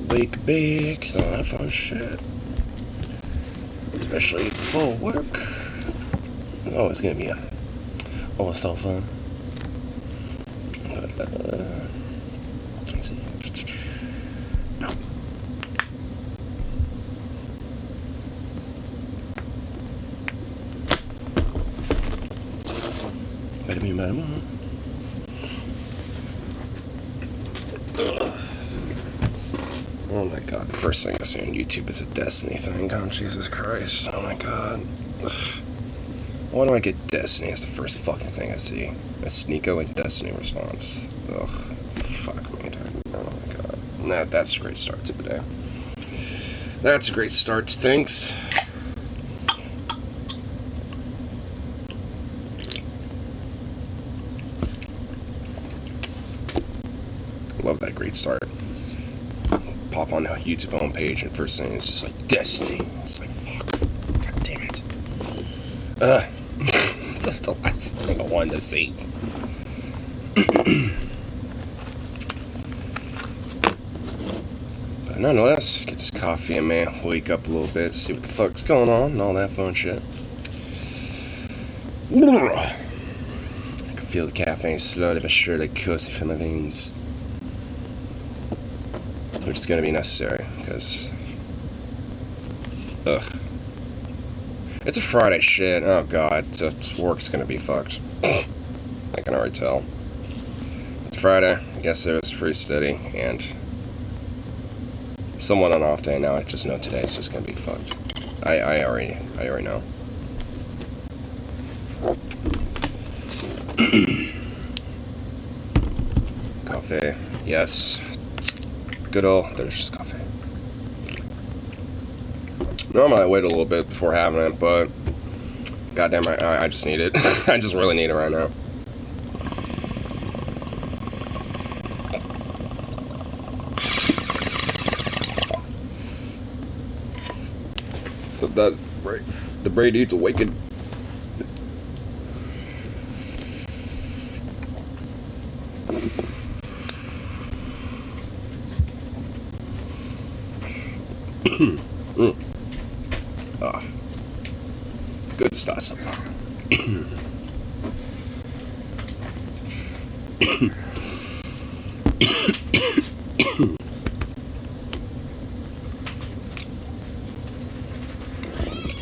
Wake bake, all that fun shit. Especially before work. Oh, it's gonna be so fun. But, let's see. Wait a minute, oh my god, the first thing I see on YouTube is a Destiny thing. Oh, Jesus Christ. Oh my god. Ugh. Why do I get Destiny as the first fucking thing I see? A Sneeko and Destiny response. Ugh. Fuck me, dude. Oh my god. That's a great start to the day. That's a great start to things. Love that great start. Pop on the YouTube homepage and first thing is just like Destiny. It's like, fuck. God damn it. That's the last thing I wanted to see. But nonetheless, get this coffee in me, wake up a little bit, see what the fuck's going on, and all that fun shit. I can feel the caffeine slowly but surely coursing through my veins. Which is going to be necessary, because, it's a Friday shit. Oh god, so work's going to be fucked. I can already tell. It's Friday, yesterday was pretty steady, and somewhat an off day now. I just know today's just going to be fucked. I already know. Coffee, yes. Good old delicious coffee. Normally I wait a little bit before having it, but goddamn, I just need it. I just really need it right now. So that the brain needs awakened. Good stuff.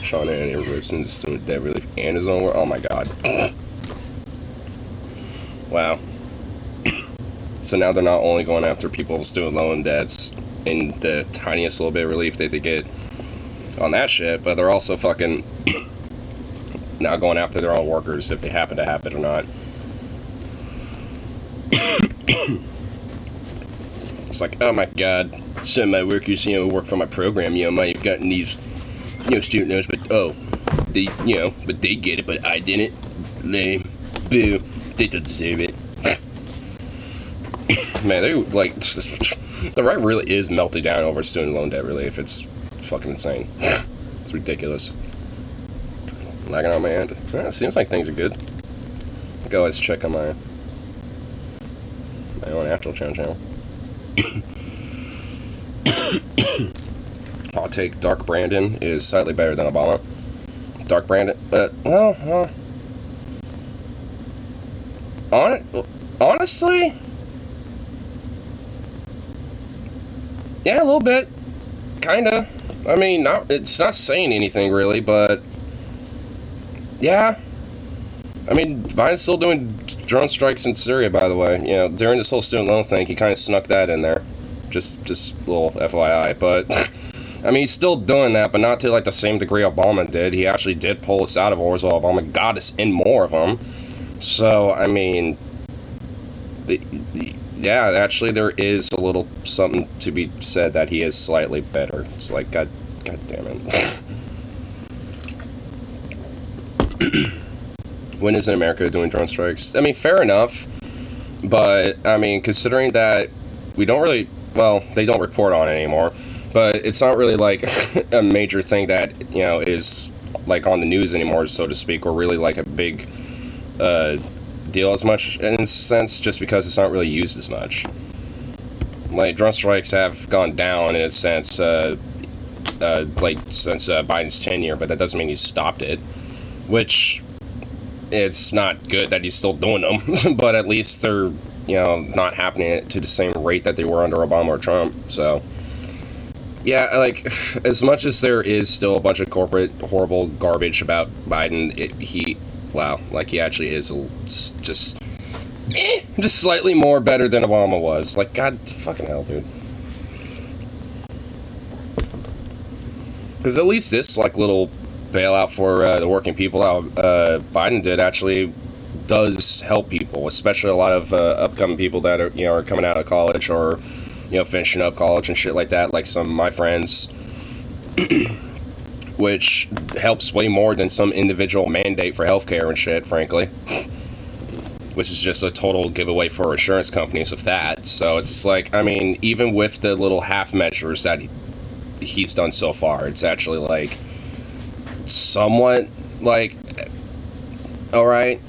Sean Anthony Ribson's doing dead relief and his own work. Oh my god. Wow. So now they're not only going after people student loan debts in the tiniest little bit of relief that they get on that shit, but they're also fucking now going after their own workers if they happen to have it or not. It's like, oh my god, some of my workers, work for my program, might have gotten these, student loans, but they, but they get it, but I didn't. Lame. Boo. They don't deserve it. Man, they, like, the right really is melting down over student loan debt relief. It's fucking insane. It's ridiculous. Lagging on my end. It seems like things are good. Go, let's check on my own actual channel. I'll take Dark Brandon is slightly better than Obama. Dark Brandon, honestly, yeah, a little bit, kinda. I mean, it's not saying anything really, but yeah. I mean, Biden's still doing drone strikes in Syria, by the way. During this whole student loan thing, he kind of snuck that in there. Just a little FYI, but I mean, he's still doing that, but not to like the same degree Obama did. He actually did pull us out of wars while Obama got us in more of them. So, I mean, yeah, actually there is a little something to be said that he is slightly better. It's like, God damn it. When isn't America doing drone strikes? I mean, fair enough, but, I mean, considering that we don't really, well, they don't report on it anymore, but it's not really, like, a major thing that, is, like, on the news anymore, so to speak, or really, like, a big, deal as much in a sense, just because it's not really used as much. Like, drone strikes have gone down in a sense, since Biden's tenure, but that doesn't mean he's stopped it. Which, it's not good that he's still doing them, but at least they're, you know, not happening to the same rate that they were under Obama or Trump, so. Yeah, like, as much as there is still a bunch of corporate horrible garbage about Biden, he actually is just slightly more better than Obama was. Like, God fucking hell, dude. Because at least this, like, little bailout for the working people out Biden did actually does help people, especially a lot of upcoming people that are, you know, are coming out of college or, you know, finishing up college and shit like that, like some of my friends, which helps way more than some individual mandate for healthcare and shit, frankly, which is just a total giveaway for insurance companies of that. So it's just like, I mean, even with the little half measures that he's done so far, it's actually like somewhat like, all right,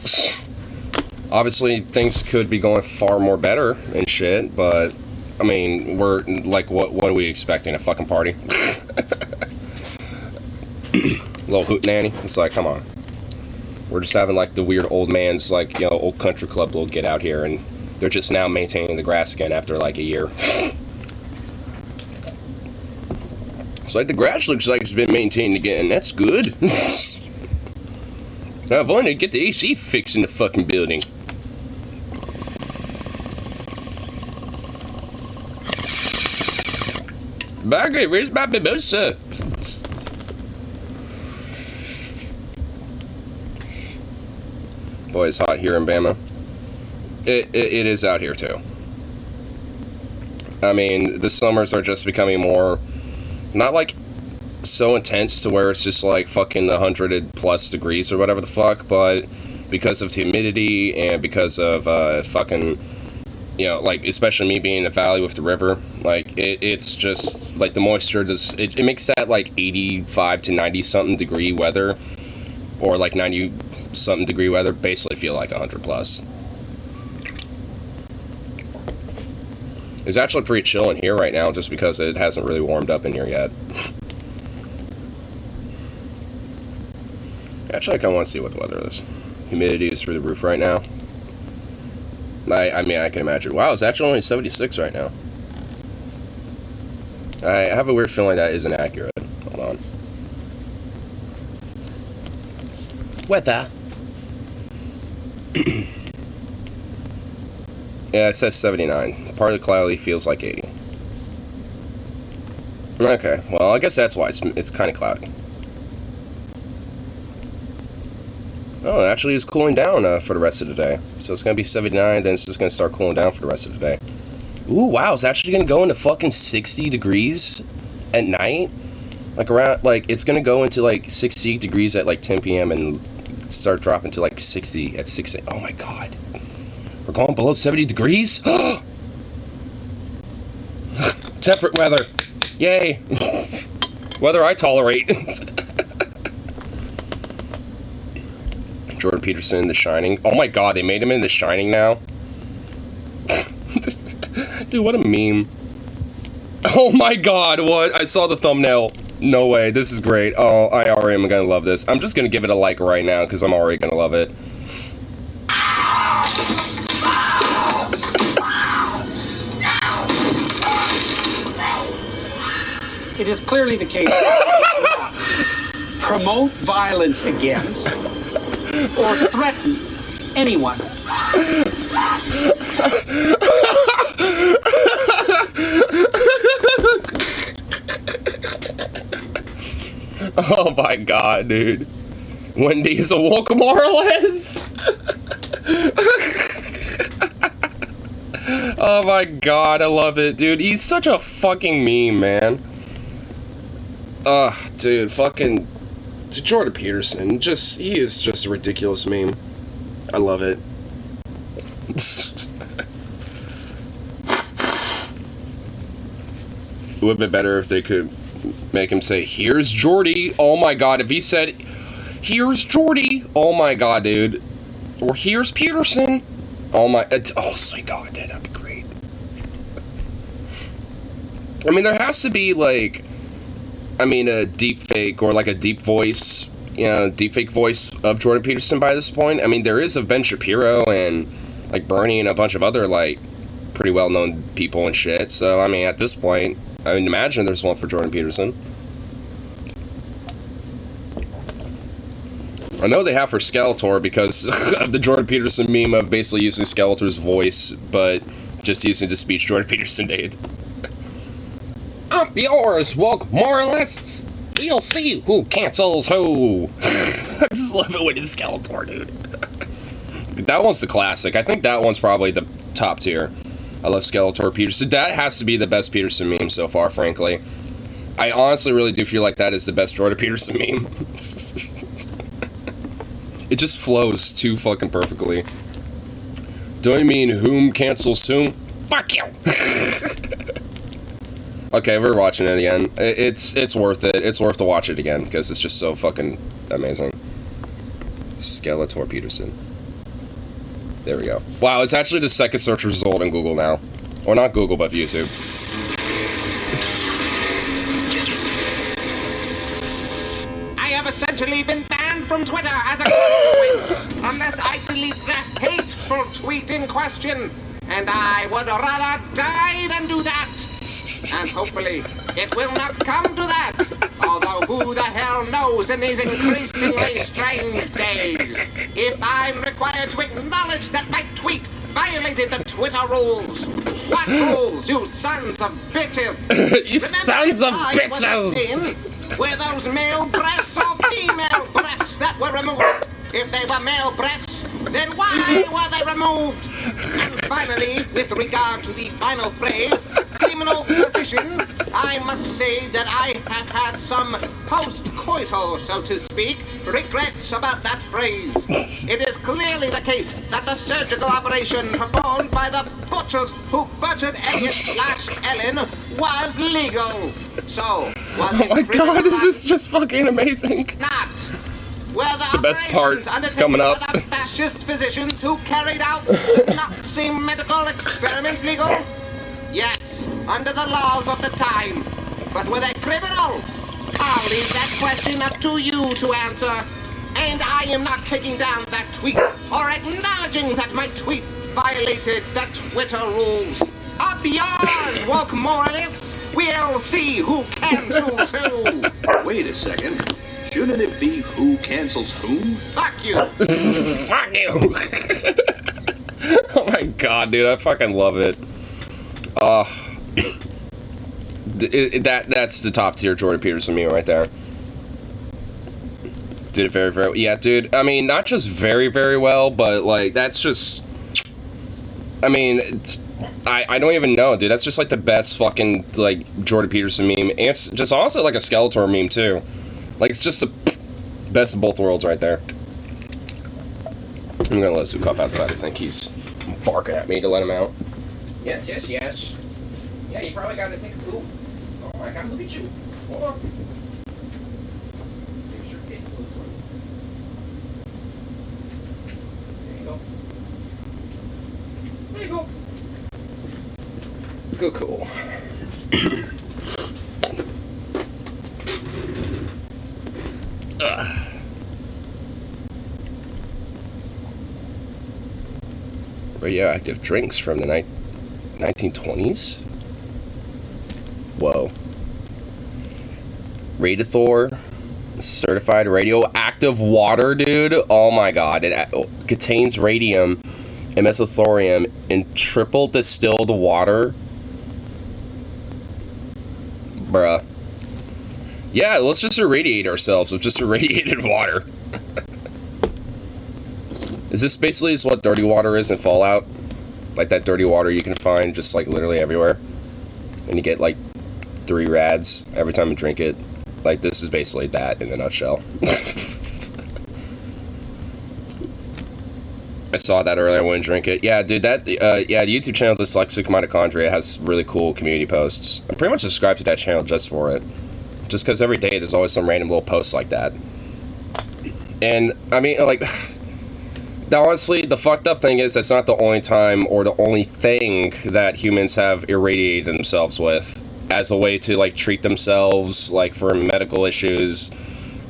obviously things could be going far more better and shit, but I mean, we're like, what are we expecting? A fucking party? Little hootenanny. It's like, come on. We're just having like the weird old man's, like, you know, old country club little get out here, and they're just now maintaining the grass again after like a year. It's like the grass looks like it's been maintained again. That's good. I've wanted to get the AC fixed in the fucking building. Margaret, where's my mimosa? Boy, it's hot here in Bama. It is out here too. I mean, the summers are just becoming more, not like so intense to where it's just like fucking 100+ degrees or whatever the fuck, but because of humidity and because of fucking, you know, like, especially me being in the valley with the river, like, it's just, like, the moisture just, it makes that, like, 85 to 90-something degree weather, or, like, 90-something degree weather, basically feel like 100+. It's actually pretty chill in here right now, just because it hasn't really warmed up in here yet. Actually, I kind of want to see what the weather is. Humidity is through the roof right now. I mean, I can imagine. Wow, it's actually only 76 right now. I have a weird feeling that isn't accurate. Hold on. Weather. Yeah, it says 79. Partly cloudy, feels like 80. Okay, well, I guess that's why it's kind of cloudy. Oh, it actually is cooling down for the rest of the day. So it's going to be 79, then it's just going to start cooling down for the rest of the day. Ooh, wow, it's actually going to go into fucking 60 degrees at night. Like, around, like, it's going to go into, like, 60 degrees at, like, 10 p.m. and start dropping to, like, 60 at 6 a.m. Oh, my God. We're going below 70 degrees? Temperate weather. Yay. Weather I tolerate. Jordan Peterson, The Shining. Oh my God, they made him in The Shining now? Dude, what a meme. Oh my God, what? I saw the thumbnail. No way, this is great. Oh, I already am gonna love this. I'm just gonna give it a like right now, because I'm already gonna love it. It is clearly the case promote violence against or threaten anyone. Oh my God, dude. Wendy is awoke more or less. Oh my God, I love it, dude. He's such a fucking meme, man. Dude, fucking Jordan Peterson, he is just a ridiculous meme. I love it. It would have been better if they could make him say, "Here's Jordy." Oh my God, if he said, "Here's Jordy," oh my God, dude. Or here's Peterson. Oh my, oh sweet God, dude, that'd be great. I mean, there has to be like, I mean, a deep fake or like a deep voice, you know, deep fake voice of Jordan Peterson by this point. I mean, there is of Ben Shapiro and like Bernie and a bunch of other like pretty well-known people and shit. So, I mean, at this point, I mean, imagine there's one for Jordan Peterson. I know they have for Skeletor because of the Jordan Peterson meme of basically using Skeletor's voice, but just using the speech Jordan Peterson did. Up yours, woke moralists! You'll see who cancels who! I just love it when it's Skeletor, dude. That one's the classic. I think that one's probably the top tier. I love Skeletor Peterson. That has to be the best Peterson meme so far, frankly. I honestly really do feel like that is the best Jordan Peterson meme. It just flows too fucking perfectly. Do I mean whom cancels whom? Fuck you! Okay, we're watching it again. It's worth it. It's worth to watch it again because it's just so fucking amazing. Skeletor Peterson. There we go. Wow, it's actually the second search result in Google now. Or not Google, but YouTube. I have essentially been banned from Twitter as a consequence, unless I delete the hateful tweet in question. And I would rather die than do that. And hopefully, it will not come to that. Although who the hell knows in these increasingly strange days. If I'm required to acknowledge that my tweet violated the Twitter rules. What rules, you sons of bitches? You sons of bitches! Were those male breasts or female breasts that were removed? If they were male breasts, then why were they removed? And finally, with regard to the final phrase, criminal position, I must say that I have had some post-coital, so to speak, regrets about that phrase. It is clearly the case that the surgical operation performed by the butchers who butchered Elliot/Ellen was legal. So, was Oh my God, this is just fucking amazing. not? Were The best part is coming up. By the fascist physicians who carried out the Nazi medical experiments legal? Yes, under the laws of the time. But were they criminal? I'll leave that question up to you to answer. And I am not taking down that tweet or acknowledging that my tweet violated the Twitter rules. Up yours, woke moralists! We'll see who cancels who! Wait a second. Shouldn't it be who cancels whom? Fuck you! Fuck you! Oh my God, dude, I fucking love it. That's the top tier Jordan Peterson meme right there. Did it very, very well. Yeah, dude, I mean, not just very, very well, but like, that's just, I mean, I don't even know, dude. That's just like the best fucking like Jordan Peterson meme. And it's just also like a Skeletor meme too. Like, it's just the best of both worlds right there. I'm gonna let Zukov outside. I think he's barking at me to let him out. Yes, yes, yes. Yeah, you probably gotta take a poop. Oh my God, look at you. Hold on. There's your dick. There you go. There you go. Go cool. Radioactive drinks from the 1920s? Whoa. Radithor, certified radioactive water, dude. Oh my God. It contains radium and mesothorium in triple distilled water. Bruh. Yeah, let's just irradiate ourselves with just irradiated water. Is this basically what dirty water is in Fallout? Like that dirty water you can find just like literally everywhere. And you get like 3 rads every time you drink it. Like this is basically that in a nutshell. I saw that earlier, I wouldn't drink it. Yeah, dude, that, yeah, the YouTube channel Dyslexic Mitochondria has really cool community posts. I'm pretty much subscribed to that channel just for it. Just because every day there's always some random little posts like that. And, I mean, like, Now, honestly, the fucked up thing is that's not the only time or the only thing that humans have irradiated themselves with as a way to, like, treat themselves, like, for medical issues,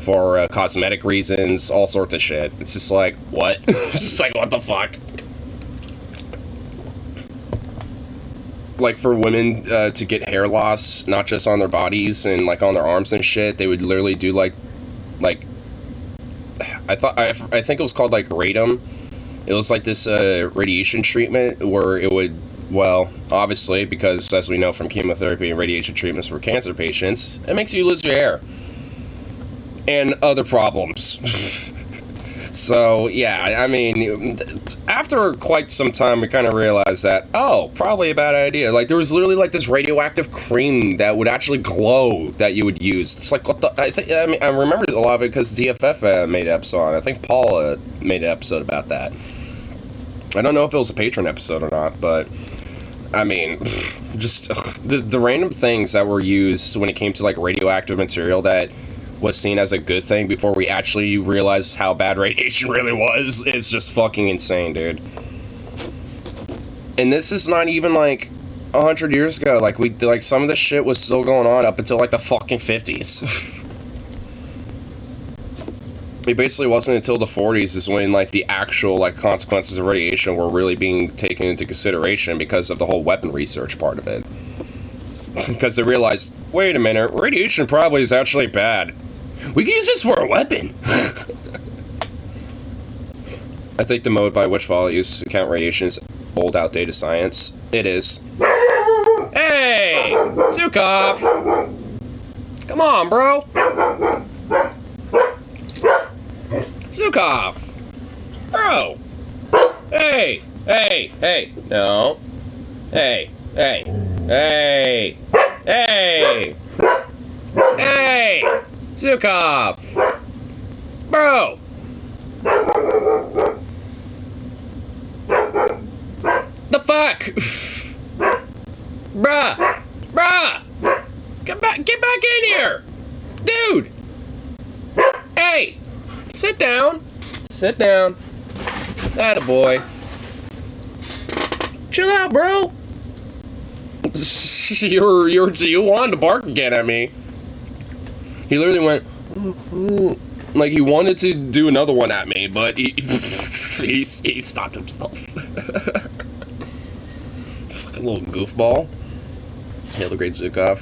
for cosmetic reasons, all sorts of shit. It's just like, what? It's just like, what the fuck? Like, for women to get hair loss, not just on their bodies and, like, on their arms and shit, they would literally do, like, I think it was called, like, Radum. It was, like, this radiation treatment where it would, well, obviously, because, as we know from chemotherapy and radiation treatments for cancer patients, it makes you lose your hair. And other problems. So, yeah, I mean, after quite some time, we kind of realized that, oh, probably a bad idea. Like, there was literally, like, this radioactive cream that would actually glow that you would use. It's like, what the, I mean, I remember a lot of it because DFF made an episode on it. I think Paul made an episode about that. I don't know if it was a Patreon episode or not, but, I mean, just, the random things that were used when it came to, like, radioactive material that was seen as a good thing before we actually realized how bad radiation really was is just fucking insane, dude. And this is not even like 100 years ago. Like some of this shit was still going on up until like the fucking 50s. It basically wasn't until the 40s is when like the actual like consequences of radiation were really being taken into consideration because of the whole weapon research part of it. Because they realized, wait a minute, radiation probably is actually bad. We can use this for a weapon. I think the mode by which Fallout uses to count radiation is old, outdated science. It is. Hey! Zukov! Come on, bro! Zukov! Bro! Hey! Hey! Hey! No. Hey! Hey! Hey! Hey! Hey! Zukov! Bro! The fuck? Bruh! Bruh! Get back in here! Dude! Hey! Sit down! Sit down. Attaboy. Chill out, bro! You wanted to bark again at me. He literally went, like he wanted to do another one at me, but he stopped himself. Fucking little goofball. Hail the great Zukov.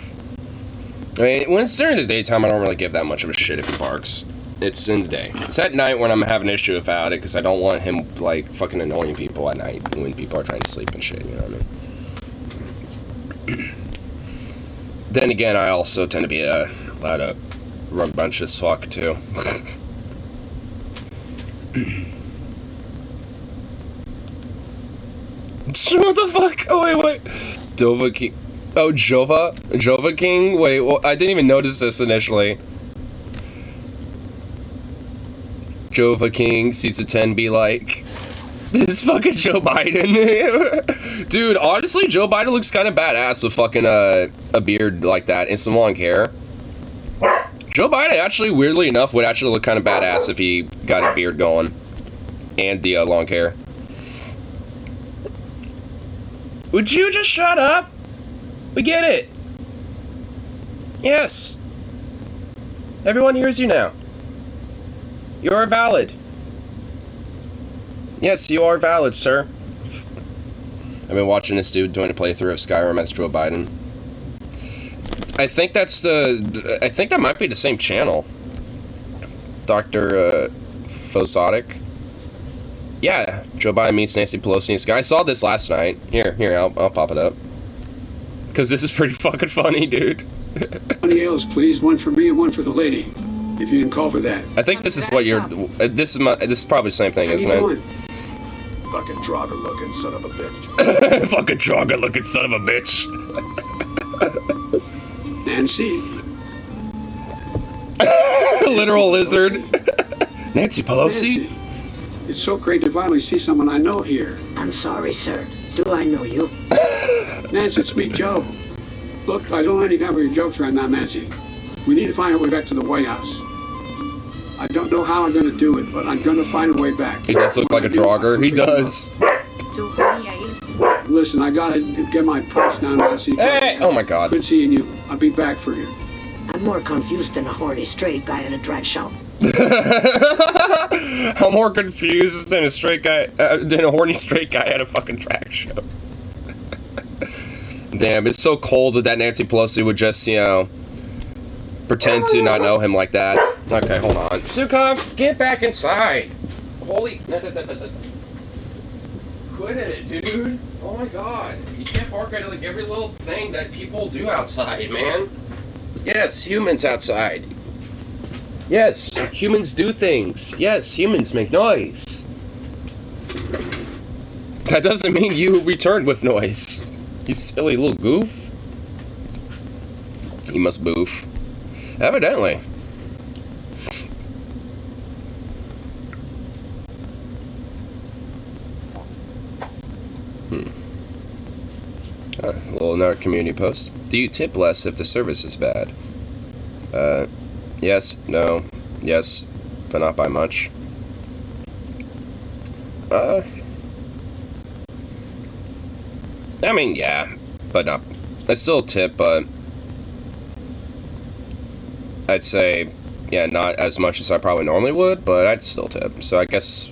I mean, when it's during the daytime, I don't really give that much of a shit if he barks. It's in the day. It's at night when I'm having an issue about it, because I don't want him, like, fucking annoying people at night when people are trying to sleep and shit, you know what I mean? Then again, I also tend to be a lot of rambunctious fuck, too. What the fuck? Oh, wait. Dova King. Oh, Jova King? Wait, well, I didn't even notice this initially. Jova King, Season 10 be like, it's fucking Joe Biden. Dude, honestly, Joe Biden looks kind of badass with fucking a beard like that and some long hair. Joe Biden actually, weirdly enough, would actually look kind of badass if he got a beard going. And the long hair. Would you just shut up? We get it. Yes. Everyone hears you now. You are valid. Yes, you are valid, sir. I've been watching this dude doing a playthrough of Skyrim as Joe Biden. I think that might be the same channel. Dr. Fozotic. Yeah, Joe Biden meets Nancy Pelosi in Sky. I saw this last night. Here, I'll pop it up. Because this is pretty fucking funny, dude. 20 ales, please. One for me and one for the lady. If you can call for that. I think this is what you're... This is probably the same thing, isn't it? Fucking Draugr-looking son of a bitch. Fucking Draugr-looking son of a bitch. Nancy. Literal lizard. Nancy Pelosi. Nancy. It's so great to finally see someone I know here. I'm sorry, sir. Do I know you? Nancy, it's me, Joe. Look, I don't have any time for your jokes right now, Nancy. We need to find our way back to the White House. I don't know how I'm going to do it, but I'm going to find a way back. He does look like a jogger. He does. Listen, I got to get my price down and see. Hey! Oh my God. Good seeing you. I'll be back for you. I'm more confused than a horny straight guy in a drag shop. I'm more confused than a horny straight guy at a fucking drag show. Damn, it's so cold that Nancy Pelosi would just, you know, pretend to not know him like that. Okay, hold on. Sukov, get back inside. Holy... Quit it, dude. Oh my God. You can't bark at like every little thing that people do outside, man. Yes, humans outside. Yes, humans do things. Yes, humans make noise. That doesn't mean you return with noise. You silly little goof. He must boof. Evidently. A little another community post. Do you tip less if the service is bad? Yes, no, yes, but not by much. I mean, yeah, but not. I still tip, but I'd say, yeah, not as much as I probably normally would, but I'd still tip. So I guess.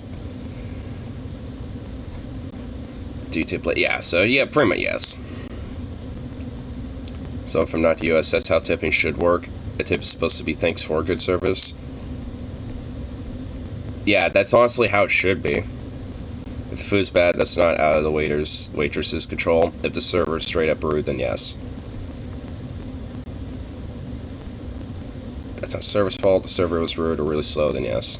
Do you tip? Yeah, so yeah, pretty much yes. So from not the US, that's how tipping should work. A tip is supposed to be thanks for good service. Yeah, that's honestly how it should be. If the food's bad, that's not out of the waitress's control. If the server is straight up rude, then yes. That's not server's fault. The server was rude or really slow, then yes.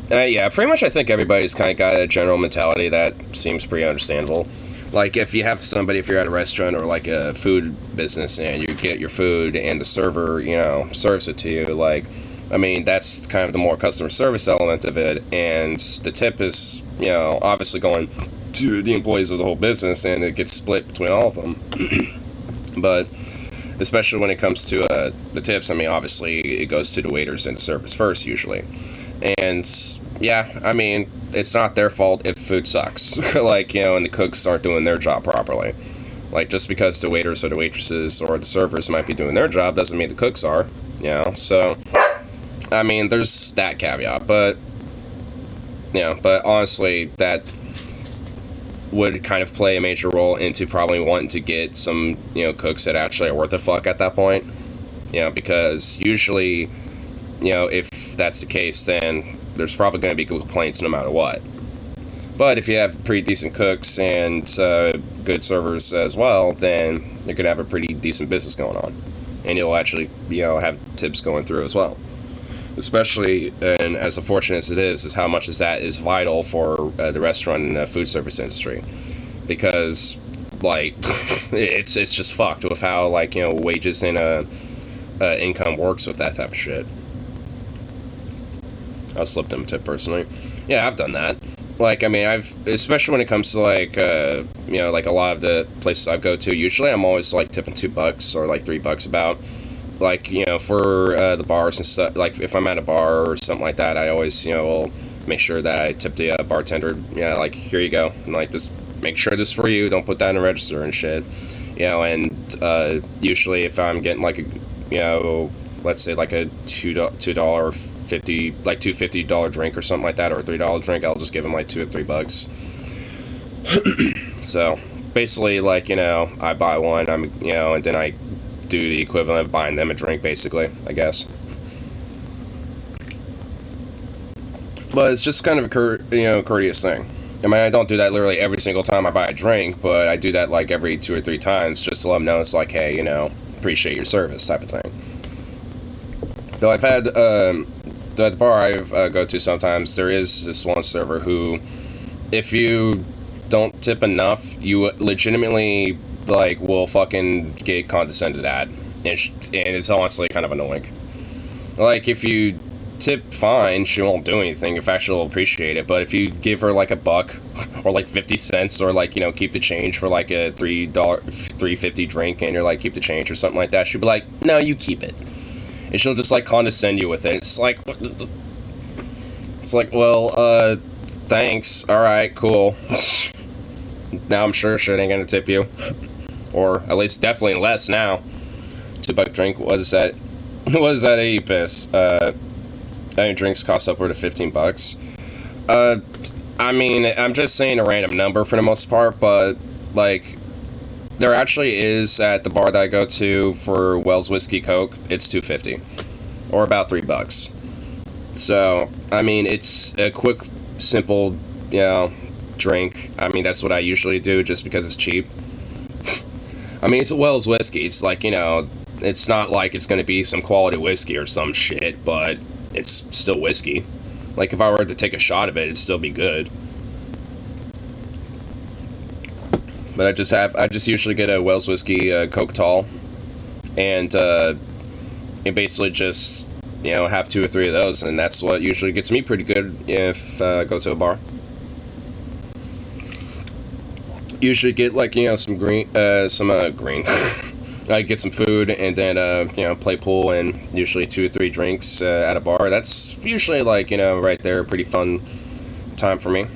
Yeah, pretty much I think everybody's kind of got a general mentality that seems pretty understandable. Like, if you have somebody, if you're at a restaurant or, like, a food business and you get your food and the server, you know, serves it to you, like, I mean, that's kind of the more customer service element of it, and the tip is, you know, obviously going to the employees of the whole business, and it gets split between all of them. But especially when it comes to the tips, I mean, obviously, it goes to the waiters and the servers first, usually. And yeah, I mean, it's not their fault if food sucks. Like, you know, and the cooks aren't doing their job properly. Like, just because the waiters or the waitresses or the servers might be doing their job doesn't mean the cooks are, you know. So, I mean, there's that caveat, but, you know, but honestly, that would kind of play a major role into probably wanting to get some, you know, cooks that actually are worth a fuck at that point. You know, because usually, you know, if that's the case, then there's probably going to be complaints no matter what. But if you have pretty decent cooks and good servers as well, then you're going to have a pretty decent business going on. And you'll actually, you know, have tips going through as well. Especially, and as unfortunate as it is how much that is vital for the restaurant and food service industry. Because, like, it's just fucked with how, like, you know, wages and income works with that type of shit. I'll slip them a tip personally. Yeah, I've done that. Like, I mean, especially when it comes to, like, you know, like a lot of the places I go to, usually I'm always, like, tipping $2 or, like, $3 about. Like, you know, for the bars and stuff, like, if I'm at a bar or something like that, I always, you know, will make sure that I tip the bartender, yeah, like, here you go. And, like, just make sure this is for you, don't put that in the register and shit. You know, and usually if I'm getting, like, a, you know, let's say, like, a $2.50, like $2.50 drink or something like that, or a $3 drink, I'll just give them like $2 or $3. So basically, like, you know, I buy one, you know, and then I do the equivalent of buying them a drink, basically, I guess. But it's just kind of a courteous thing. I mean, I don't do that literally every single time I buy a drink, but I do that like every 2 or 3 times just to let them know it's like, hey, you know, appreciate your service type of thing. Though I've had the bar I go to sometimes, there is this one server who, if you don't tip enough, you legitimately, like, will fucking get condescended at. And it's honestly kind of annoying. Like, if you tip fine, she won't do anything. In fact, she'll appreciate it. But if you give her, like, $1 or, like, 50 cents or, like, you know, keep the change for, like, a $3.50 drink and you're like, keep the change or something like that, she'll be like, no, you keep it. and she'll just like condescend you with it. It's like, well, thanks. All right, cool. Now I'm sure shit ain't gonna tip you, or at least definitely less now. $2 drink. What is that? What is that? A piss. Any drinks cost upward of $15. I mean, I'm just saying a random number for the most part, but like, there actually is at the bar that I go to for Wells Whiskey Coke. It's $2.50, or about $3. So I mean, it's a quick, simple, you know, drink. I mean, that's what I usually do just because it's cheap. I mean, it's a Wells whiskey. It's like, you know, it's not like it's gonna be some quality whiskey or some shit, but it's still whiskey. Like, if I were to take a shot of it, it'd still be good. But I just usually get a Wells whiskey Coke Tall, and basically just, you know, have 2 or 3 of those, and that's what usually gets me pretty good if I go to a bar. Usually get, like, you know, some green. I get some food, and then you know, play pool, and usually 2 or 3 drinks at a bar. That's usually, like, you know, right there, a pretty fun time for me.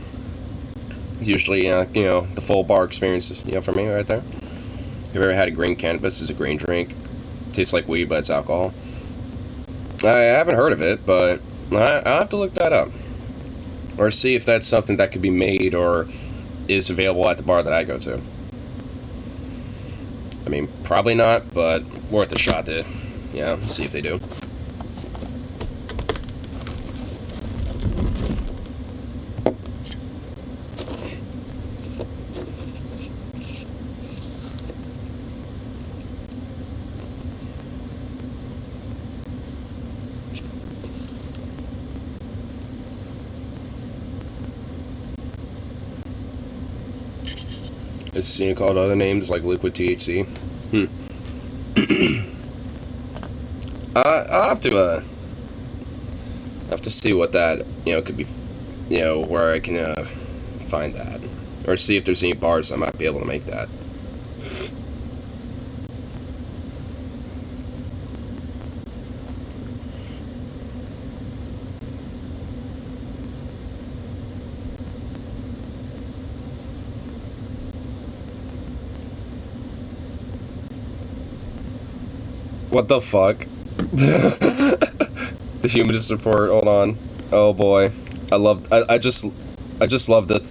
It's usually, you know, the full bar experience, you know, for me right there. If you've ever had a green cannabis, it's a green drink. It tastes like weed, but it's alcohol. I haven't heard of it, but I'll have to look that up, or see if that's something that could be made or is available at the bar that I go to. I mean, probably not, but worth a shot to, you know, see if they do. It's seen called other names like liquid THC. I'll have to see what that, you know, could be, you know, where I can find that, or see if there's any bars I might be able to make that. What the fuck? The humanist report. Hold on. Oh boy, I just love the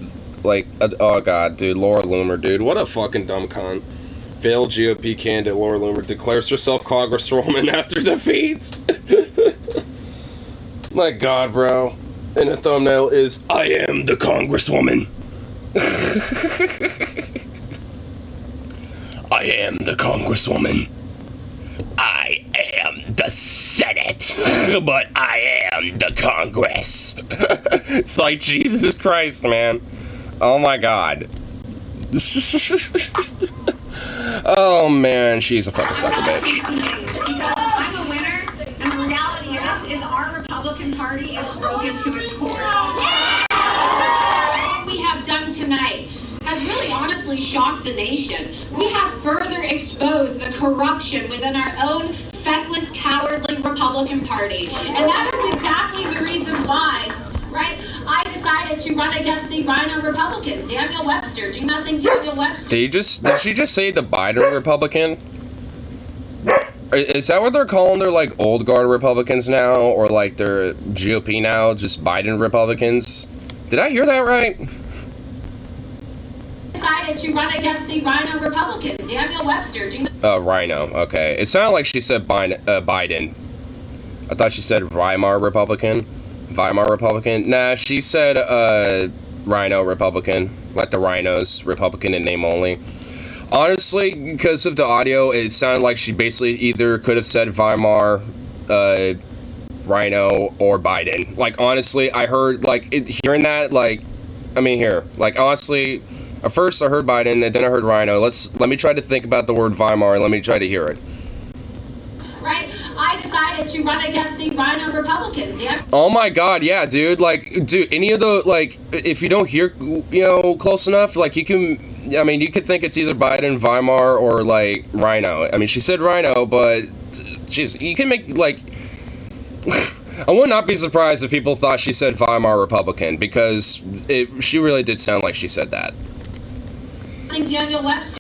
like. Oh god, dude, Laura Loomer, dude, what a fucking dumb cunt. Failed GOP candidate Laura Loomer declares herself congresswoman after defeat. My god, bro. And the thumbnail is "I am the congresswoman." I am the congresswoman. I am the Senate, but I am the Congress. It's like, Jesus Christ, man. Oh my god. Oh man, she's a fucking sucker bitch. Because I'm a winner, and the reality is our Republican Party is broken to its core. What we have done tonight has really honestly shocked the nation. We have further exposed the corruption within our own feckless, cowardly Republican Party. And that is exactly the reason why, right, I decided to run against the Rhino Republican, Daniel Webster. Do you not think Daniel Webster... Did she just say the Biden Republican? Is that what they're calling their, like, old guard Republicans now? Or, like, their GOP now, just Biden Republicans? Did I hear that right? Decided to run against the Rhino Republican, Daniel Webster. Rhino. Okay. It sounded like she said Biden. I thought she said Weimar Republican. Nah, she said Rhino Republican. Like the Rhinos, Republican in name only. Honestly, because of the audio, it sounded like she basically either could have said Weimar, Rhino, or Biden. Like, honestly, I heard, like, hearing that, like, I mean, here, like, honestly, at first I heard Biden, and then I heard Rhino. Let me try to think about the word Weimar, and let me try to hear it. Right? I decided to run against the Rhino Republicans. Yeah. Oh my god, yeah, dude. Like, dude, any of the, like, if you don't hear, you know, close enough, like, you can, I mean, you could think it's either Biden, Weimar, or, like, Rhino. I mean, she said Rhino, but, jeez, you can make, like, I would not be surprised if people thought she said Weimar Republican, because she really did sound like she said that. Daniel Webster.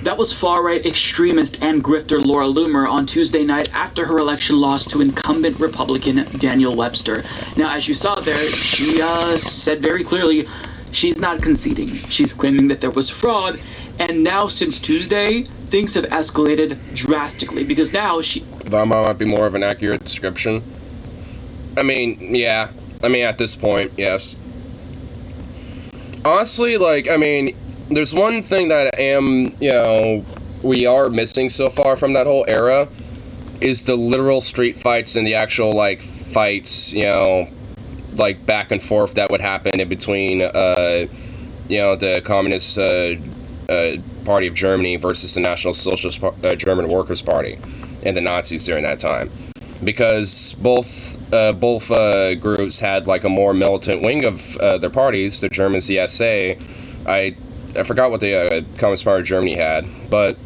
That was far-right extremist and grifter Laura Loomer on Tuesday night after her election loss to incumbent Republican Daniel Webster. Now, as you saw there, she said very clearly she's not conceding. She's claiming that there was fraud, and now since Tuesday, things have escalated drastically because now Weimar might be more of an accurate description. I mean, yeah. I mean, at this point, yes. Honestly, like, I mean, there's one thing that we are missing so far from that whole era is the literal street fights and the actual, like, fights, like, back and forth that would happen in between, the Communist Party of Germany versus the National Socialist German Workers' Party and the Nazis during that time. Because both groups had, like, a more militant wing of their parties. The Germans, the SA. I forgot what the Communist Party of Germany had, but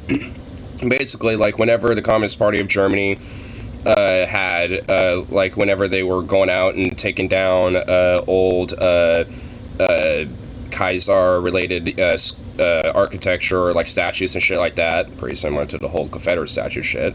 basically, like, whenever the Communist Party of Germany like, whenever they were going out and taking down old Kaiser-related architecture, or, like, statues and shit like that, pretty similar to the whole Confederate statue shit.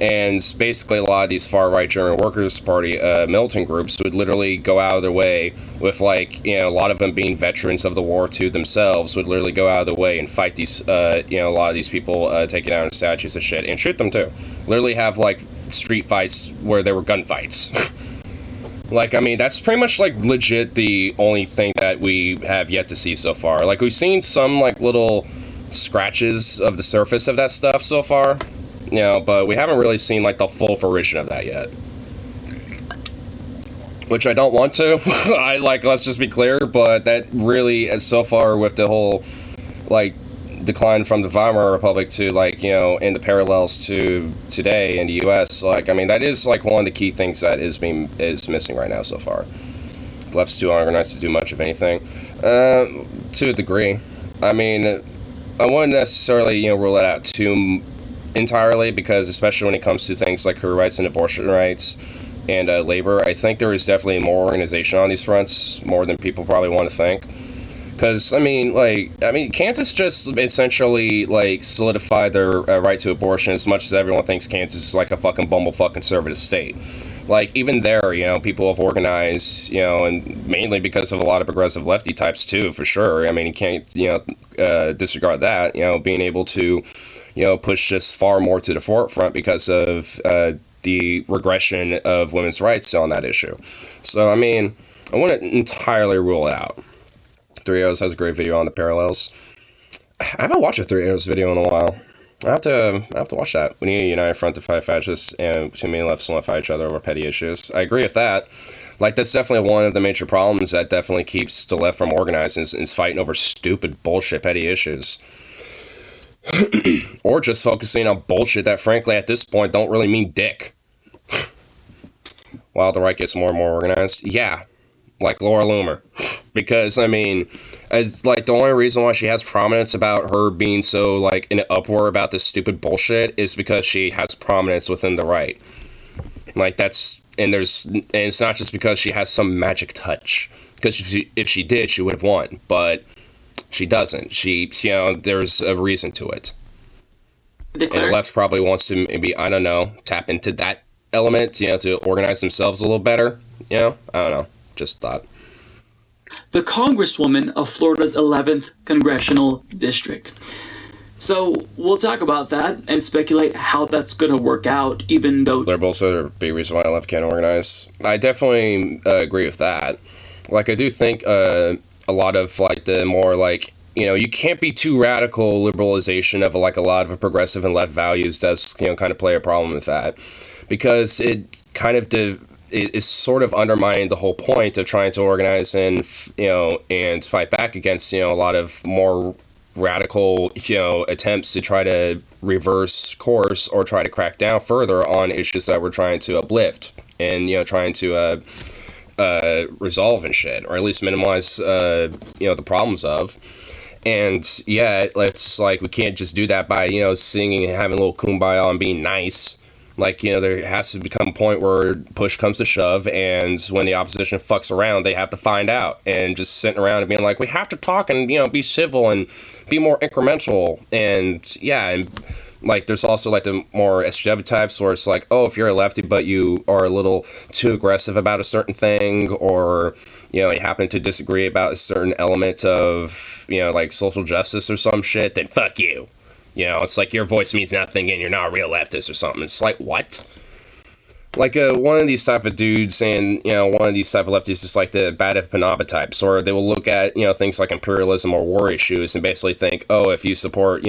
And basically, a lot of these far-right German Workers' Party militant groups would literally go out of their way with, like, a lot of them being veterans of the war too themselves, would literally go out of their way and fight these, a lot of these people taking down statues and shit, and shoot them too. Literally have, like, street fights where there were gunfights. Like, I mean, that's pretty much, like, legit the only thing that we have yet to see so far. Like, we've seen some, like, little scratches of the surface of that stuff so far, but we haven't really seen, like, the full fruition of that yet. Which I don't want to. Let's just be clear, but that really is so far with the whole, like, decline from the Weimar Republic to, like, and the parallels to today in the U.S., like, I mean, that is, like, one of the key things that is missing right now so far. The left's too organized to do much of anything, to a degree. I mean, I wouldn't necessarily, rule it out too entirely, because especially when it comes to things like career rights and abortion rights and labor, I think there is definitely more organization on these fronts, more than people probably want to think. Because, I mean, Kansas just essentially, like, solidified their right to abortion as much as everyone thinks Kansas is, like, a fucking bumblefuck conservative state. Like, even there, people have organized, and mainly because of a lot of progressive lefty types, too, for sure. I mean, you can't, disregard that, being able to, push this far more to the forefront because of the regression of women's rights on that issue. So, I mean, I wouldn't entirely rule it out. 3 O's has a great video on the parallels. I haven't watched a 3 O's video in a while. I have to watch that. We need a united front to fight fascists, and too many lefts want to fight each other over petty issues. I agree with that. Like, that's definitely one of the major problems that definitely keeps the left from organizing is fighting over stupid bullshit petty issues. Or just focusing on bullshit that, frankly, at this point don't really mean dick. While the right gets more and more organized. Yeah. Like Laura Loomer. Because, I mean, the only reason why she has prominence about her being so, like, in an uproar about this stupid bullshit is because she has prominence within the right. Like, and it's not just because she has some magic touch. Because if she did, she would have won. But she doesn't. There's a reason to it. And the left probably wants to maybe, I don't know, tap into that element, to organize themselves a little better. I don't know. Just thought. The Congresswoman of Florida's 11th Congressional District. So we'll talk about that and speculate how that's going to work out, even though liberals are a big reason why the left can't organize. I definitely agree with that. Like, I do think a lot of, like, the more, like, you can't be too radical liberalization of, like, a lot of progressive and left values does, kind of play a problem with that. Because it kind of is sort of undermining the whole point of trying to organize and, and fight back against, a lot of more radical, attempts to try to reverse course or try to crack down further on issues that we're trying to uplift and, trying to resolve and shit, or at least minimize, the problems of. And yeah, it's like we can't just do that by, singing and having a little kumbaya and being nice. Like, there has to become a point where push comes to shove, and when the opposition fucks around, they have to find out. And just sitting around and being like, we have to talk and, be civil and be more incremental. And, yeah, and, like, there's also, like, the more SJW types where it's like, oh, if you're a lefty but you are a little too aggressive about a certain thing, or, you happen to disagree about a certain element of, like, social justice or some shit, then fuck you. It's like your voice means nothing and you're not a real leftist or something. It's like, what? Like, one of these type of dudes and, one of these type of lefties is like the bad Panaba types, or they will look at, things like imperialism or war issues and basically think, oh, if you support,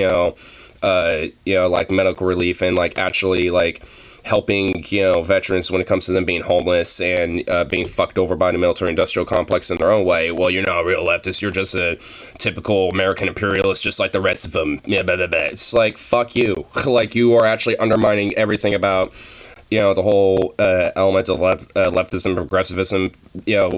like medical relief and, like, actually, like, helping, veterans when it comes to them being homeless and being fucked over by the military-industrial complex in their own way, well, you're not a real leftist. You're just a typical American imperialist, just like the rest of them. Yeah, blah, blah, blah. It's like, fuck you. Like, you are actually undermining everything about, the whole element of leftism and progressivism,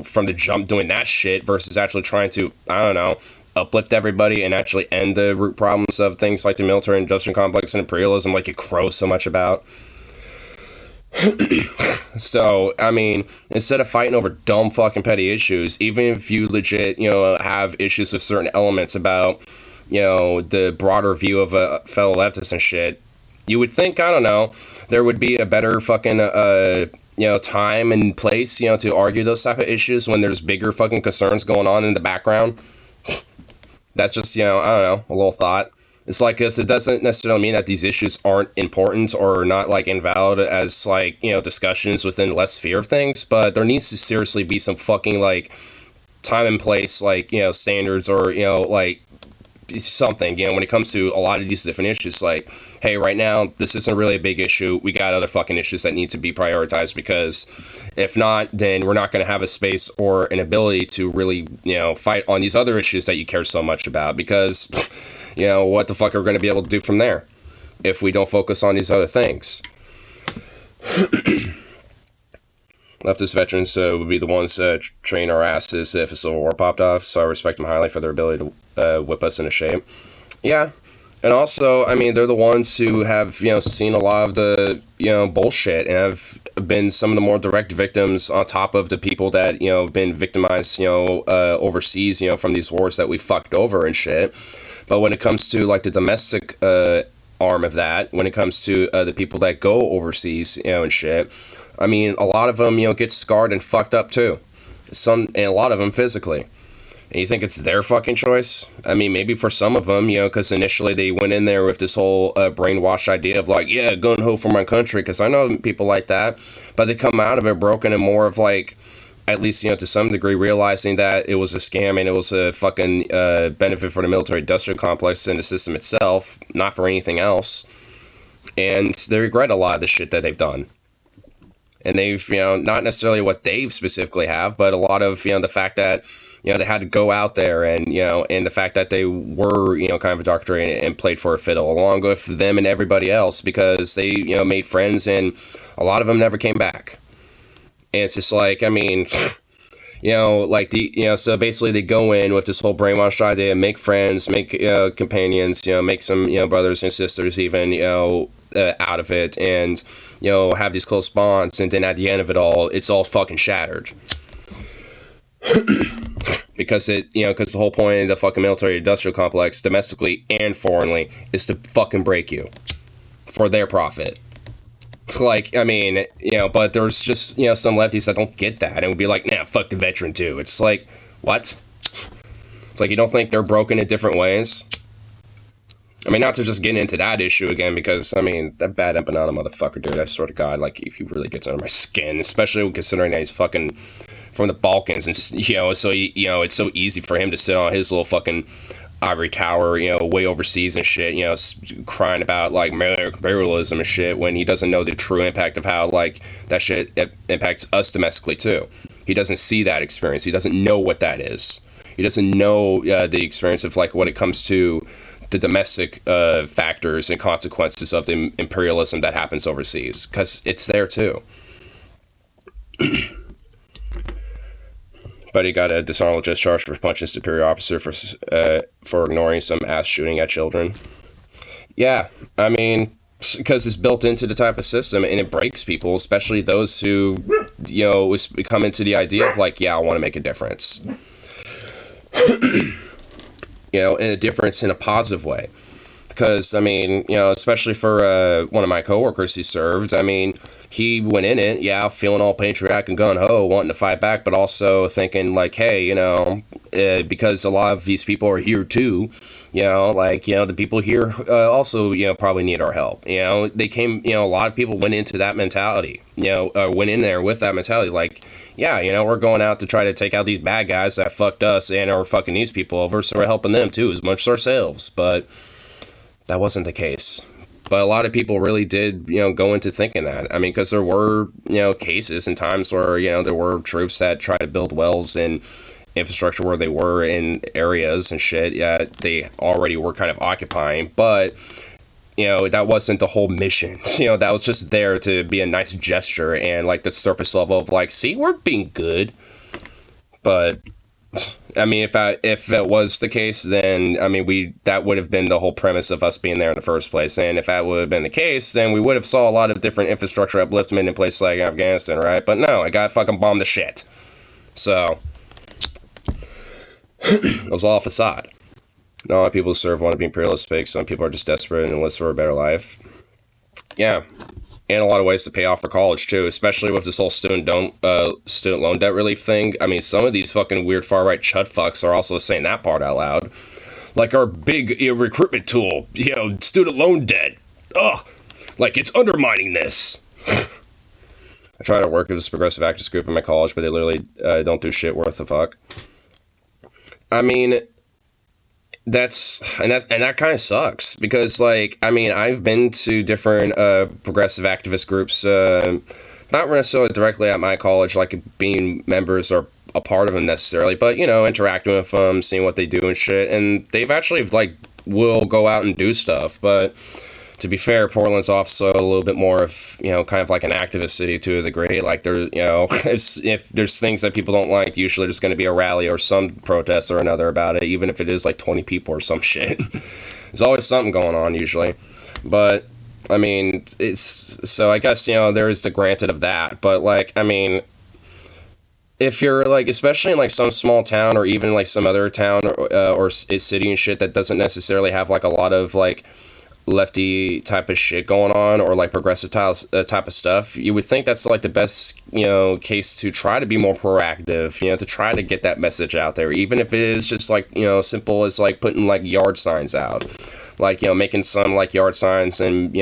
from the jump doing that shit versus actually trying to, I don't know, uplift everybody and actually end the root problems of things like the military-industrial complex and imperialism, like you crow so much about. So, I mean, instead of fighting over dumb fucking petty issues, even if you legit, have issues with certain elements about, the broader view of a fellow leftist and shit, you would think, I don't know, there would be a better fucking, time and place, to argue those type of issues when there's bigger fucking concerns going on in the background. That's just, I don't know, a little thought. It's like this, it doesn't necessarily mean that these issues aren't important or not, like, invalid as, like, discussions within less sphere of things, but there needs to seriously be some fucking, like, time and place, like, standards or, like, something, when it comes to a lot of these different issues, like, hey, right now, this isn't really a big issue. We got other fucking issues that need to be prioritized, because if not, then we're not going to have a space or an ability to really, fight on these other issues that you care so much about, because... what the fuck are we going to be able to do from there if we don't focus on these other things? Leftist veterans would be the ones that train our asses if a civil war popped off, so I respect them highly for their ability to whip us into shape. Yeah, and also, I mean, they're the ones who have, seen a lot of the, bullshit and have been some of the more direct victims on top of the people that, have been victimized, overseas, from these wars that we fucked over and shit. But when it comes to, like, the domestic arm of that, when it comes to the people that go overseas, and shit, I mean, a lot of them, get scarred and fucked up, too. And a lot of them physically. And you think it's their fucking choice? I mean, maybe for some of them, because initially they went in there with this whole brainwashed idea of, like, yeah, gung-ho for my country, because I know people like that. But they come out of it broken and more of, like, at least, to some degree, realizing that it was a scam and it was a fucking benefit for the military-industrial complex and the system itself, not for anything else. And they regret a lot of the shit that they've done. And they've, not necessarily what they specifically have, but a lot of, the fact that, they had to go out there and, and the fact that they were, kind of indoctrinated and played for a fiddle, along with them and everybody else, because they, made friends and a lot of them never came back. And it's just like, I mean, like so basically they go in with this whole brainwashed idea, make friends, make companions, make some, brothers and sisters even, out of it, and, have these close bonds, and then at the end of it all, it's all fucking shattered. Because because the whole point of the fucking military-industrial complex, domestically and foreignly, is to fucking break you for their profit. Like, I mean, but there's just, some lefties that don't get that and would be like, nah, fuck the veteran too. It's like, what? It's like, you don't think they're broken in different ways? I mean, not to just get into that issue again, because, I mean, that bad empanada motherfucker, dude, I swear to God, like, he really gets under my skin, especially considering that he's fucking from the Balkans, and, so, it's so easy for him to sit on his little fucking ivory tower, way overseas and shit, crying about, like, imperialism and shit, when he doesn't know the true impact of how, like, that shit impacts us domestically, too. He doesn't see that experience. He doesn't know what that is. He doesn't know the experience of, like, when it comes to the domestic factors and consequences of the imperialism that happens overseas, because it's there, too. But he got a dishonorable discharge for punching his superior officer for ignoring some ass shooting at children. Yeah, I mean, because it's built into the type of system, and it breaks people, especially those who, come into the idea of like, yeah, I want to make a difference. And a difference in a positive way. Because, I mean, especially for one of my coworkers he served, I mean, he went in it, feeling all patriotic and gung-ho, wanting to fight back, but also thinking, like, hey, because a lot of these people are here too, the people here also, probably need our help. They came, a lot of people went into that mentality, went in there with that mentality, like, we're going out to try to take out these bad guys that fucked us and are fucking these people over, so we're helping them too, as much as ourselves, but that wasn't the case. But a lot of people really did, go into thinking that. I mean, because there were, cases and times where, there were troops that tried to build wells and infrastructure where they were in areas and shit. Yeah, they already were kind of occupying, but, that wasn't the whole mission. That was just there to be a nice gesture and like the surface level of like, see, we're being good. But I mean, if that was the case, then I mean, that would have been the whole premise of us being there in the first place. And if that would have been the case, then we would have saw a lot of different infrastructure upliftment in places like Afghanistan, right? But no, I got fucking bombed to shit. So it was all facade. Not a lot of people who serve want to be imperialistic. Some people are just desperate and enlist for a better life. Yeah. And a lot of ways to pay off for college, too, especially with this whole student loan debt relief thing. I mean, some of these fucking weird far-right chud fucks are also saying that part out loud. Like our big recruitment tool, student loan debt. Ugh, like it's undermining this. I try to work with this progressive activist group in my college, but they literally don't do shit worth a fuck. I mean, that kind of sucks because, like, I mean, I've been to different progressive activist groups, not necessarily directly at my college, like being members or a part of them necessarily, but interacting with them, seeing what they do and shit, and they've actually like will go out and do stuff. But to be fair, Portland's also a little bit more of kind of like an activist city to a degree. Like there, if there's things that people don't like, usually there's going to be a rally or some protest or another about it, even if it is like 20 people or some shit. There's always something going on usually. But I mean, so I guess there is the granted of that. But like, I mean, if you're like, especially in like some small town or even like some other town or city and shit that doesn't necessarily have like a lot of like lefty type of shit going on or like progressive type of stuff, you would think that's like the best case to try to be more proactive, to try to get that message out there, even if it is just like simple as like putting like yard signs out, like making some like yard signs and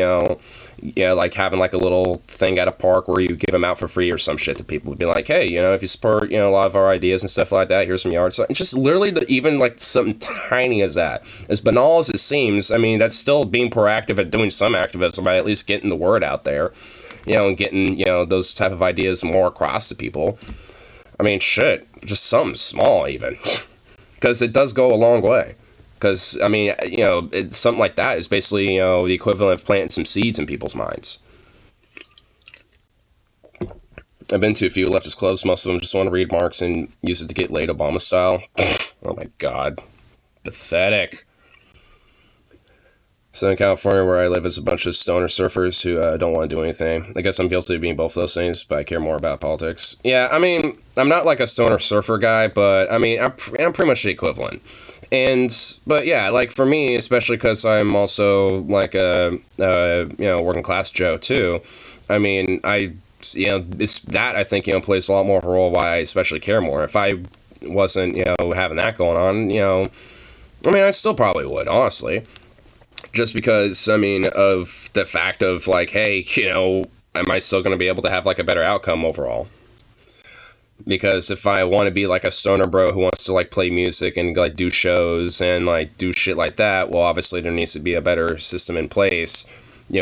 like having like a little thing at a park where you give them out for free or some shit to people. Would be like, hey, if you support a lot of our ideas and stuff like that, here's some yard signs. Just literally even like something tiny as that, as banal as it seems, I mean, that's still being proactive at doing some activism by at least getting the word out there, and getting those type of ideas more across to people. I mean, shit, just something small even, because it does go a long way. Because, I mean, something like that is basically, the equivalent of planting some seeds in people's minds. I've been to a few leftist clubs. Most of them just want to read Marx and use it to get laid Obama style. Oh my god. Pathetic. Southern California, where I live, is a bunch of stoner surfers who don't want to do anything. I guess I'm guilty of being both of those things, but I care more about politics. Yeah, I mean, I'm not like a stoner surfer guy, but I mean, I'm pretty much the equivalent. But yeah, like for me, especially because I'm also like a working class Joe too. I mean, it's that I think plays a lot more of a role why I especially care more. If I wasn't having that going on, I mean, I still probably would, honestly. Just because, I mean, of the fact of, like, hey, am I still going to be able to have, like, a better outcome overall? Because if I want to be, like, a stoner bro who wants to, like, play music and, like, do shows and, like, do shit like that, well, obviously there needs to be a better system in place,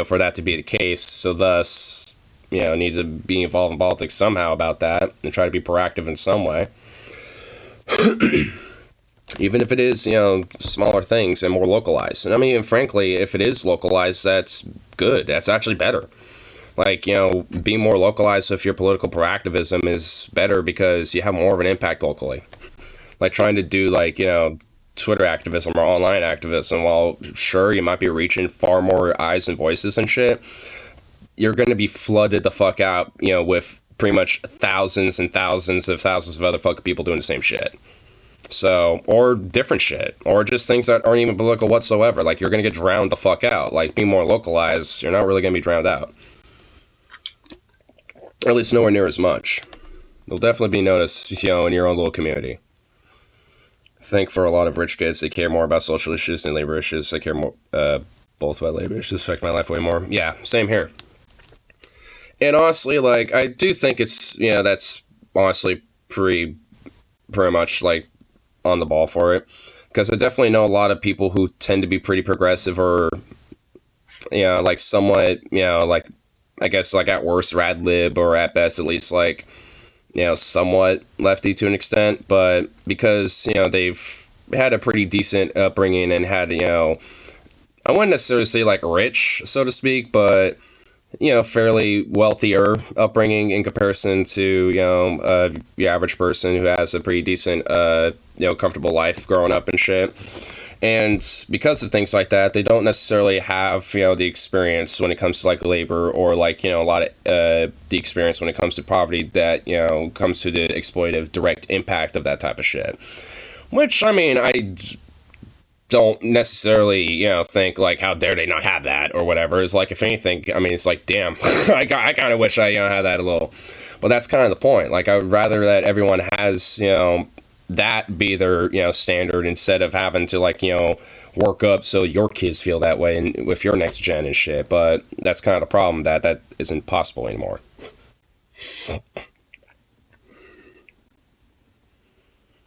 for that to be the case. So thus, need to be involved in politics somehow about that and try to be proactive in some way. Even if it is, smaller things and more localized. And I mean, frankly, if it is localized, that's good. That's actually better. Like, being more localized with your political proactivism is better because you have more of an impact locally. Like trying to do, like, Twitter activism or online activism, while sure, you might be reaching far more eyes and voices and shit, you're going to be flooded the fuck out, you know, with pretty much thousands and thousands of other fucking people doing the same shit. So, or different shit, or just things that aren't even political whatsoever. Like, you're going to get drowned the fuck out. Like, being more localized, you're not really going to be drowned out. Or at least nowhere near as much. They'll definitely be noticed, you know, in your own little community. I think for a lot of rich kids, they care more about social issues than labor issues. They care more, both about labor issues affect my life way more. Yeah, same here. And honestly, like, I do think it's, you know, that's honestly pretty much, like, on the ball for it. Because I definitely know a lot of people who tend to be pretty progressive or, you know, like, somewhat, you know, like, I guess, like, at worst, rad lib, or at best, at least, like, you know, somewhat lefty to an extent. But because, you know, they've had a pretty decent upbringing and had, you know, I wouldn't necessarily say, like, rich, so to speak, but, you know, fairly wealthier upbringing in comparison to, you know, the average person who has a pretty decent, you know, comfortable life growing up and shit. And because of things like that, they don't necessarily have, you know, the experience when it comes to, like, labor, or, like, you know, a lot of the experience when it comes to poverty that, you know, comes to the exploitative direct impact of that type of shit. Which, I mean, I don't necessarily, you know, think, like, how dare they not have that, or whatever. It's like, if anything, I mean, it's like, damn, I kind of wish I, you know, had that a little. But that's kind of the point. Like, I would rather that everyone has, you know, that be their, you know, standard, instead of having to, like, you know, work up so your kids feel that way and with your next gen and shit. But that's kind of the problem, that isn't possible anymore. I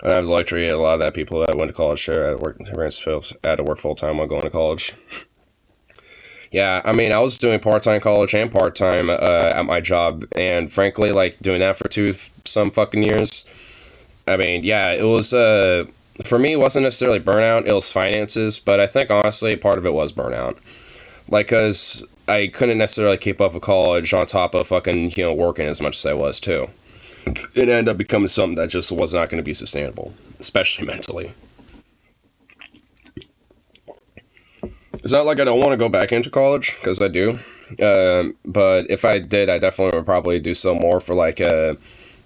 have the luxury, a lot of that people that went to college share had to work full time while going to college. Yeah, I mean, I was doing part-time college and part-time at my job, and frankly, like, doing that for some fucking years, I mean, yeah, it was, for me, it wasn't necessarily burnout, it was finances, but I think, honestly, part of it was burnout. Like, because I couldn't necessarily keep up with college on top of fucking, you know, working as much as I was, too. It ended up becoming something that just was not going to be sustainable, especially mentally. It's not like I don't want to go back into college, because I do. But if I did, I definitely would probably do so more for, like, you